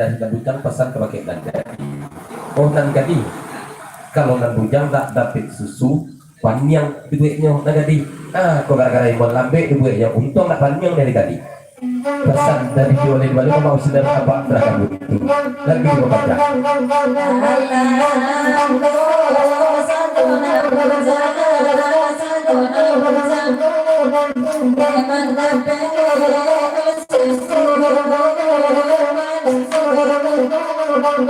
Dan bujang pesan kepada dan jadi dan jadi kalau dan bujang tak dapat susu panyang duitnya dan jadi kok gara-gara yang lambe duitnya untung nak panyang dari tadi pesan dari oleh balik mau sedar apa terhadap itu lagi membaca Oh,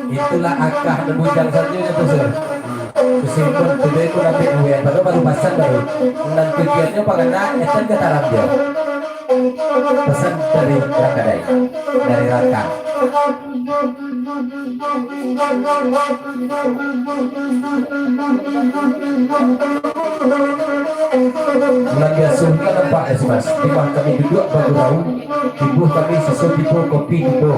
itulah akah dan bujang saja itu sir. Kesimpulan today itu nanti baru pasang baru. Dan tujuannya pengenaan itu ke dalam dia. Pesan dari Rakadai, dari Raka. Bulan biasa suka nampak mas. Timah kami duduk baru tahu. Ibu kami susu ibu kopi ibu.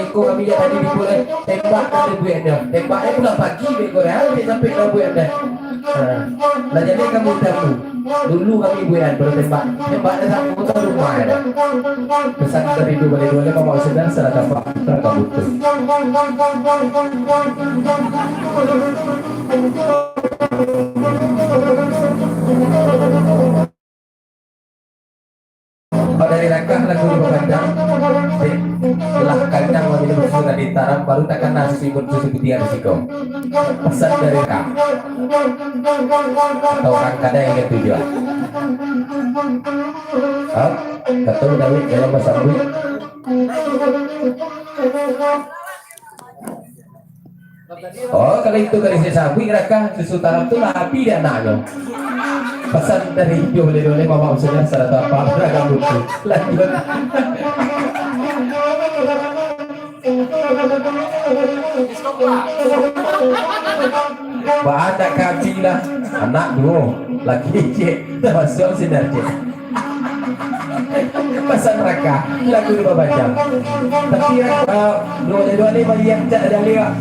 Eko kami ya tadi dibuat tembak ada duitnya. Tembaknya pulang pagi beko ya. Sampai ada duitnya. Nah jadi kami tahu. Dulu kami buat baru tembaknya sampai motor rumah ya. Pesan dari dua balik dua kamu mau sedang salah tampak terkabut. Dari rakah lagu berbandang telah kandang wanita bersuara di taram baru takkan nasi susu putih risiko pesan dari rakah atau orang kada yang tujuan ketemu David dalam bahasa Arab. Oh kalau itu dari sapi rakah susu taram itu api dan anaknya pesan dari boleh mama usulnya salah apa agak lucu lanjut ada kabilah anak dulu lagi cek termasuk sinar cek pesan mereka lagu dua baca tapi dua ni bagi yang tak ada lihat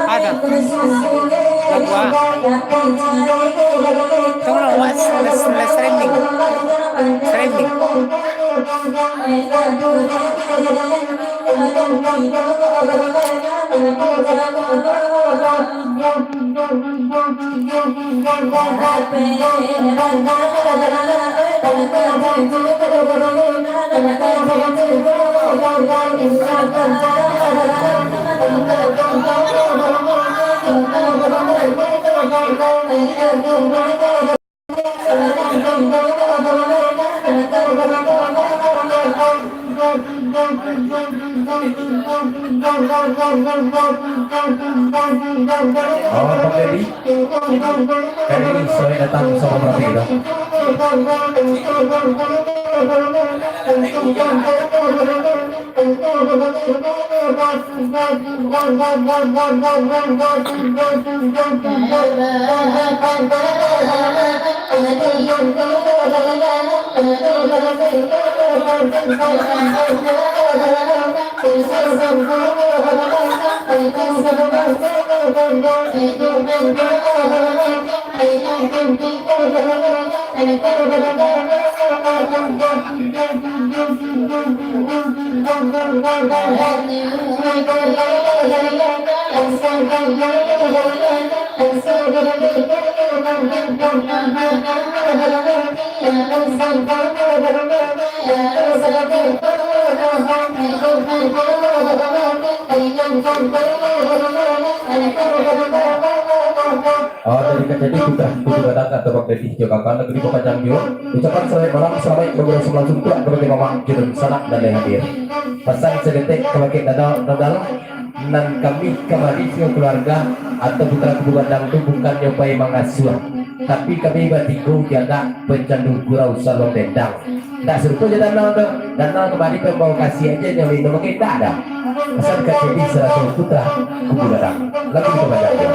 ada let's trending Kali ini saya datang sama berarti dong. Oh, dari kejadian kita datang atau bakti Jakarta negeri Pekajang Bio. Ucapan selamat malam, selamat beberapa langsung pula kepada mama jurun sanak dan yang hadir. Pesan sedetik kepada dadal dan kami kembali ke keluarga atau putra kedua Bandang itu bukan nyobai mengasuh, tapi kami batiku jaga pencandu gurau salong dendang. Tak serupa je danau kembali pembawa kasih aja yang minum kita ada. Pesan kejadian seratus putra kedua Bandang. Lagi kepada dia.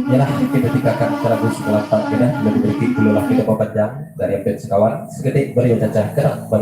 Yalah kita tinggalkan terabus kelapa kita lebih berikut dulu lah kita panjang dari yang sekawan seketik beri cacah kerap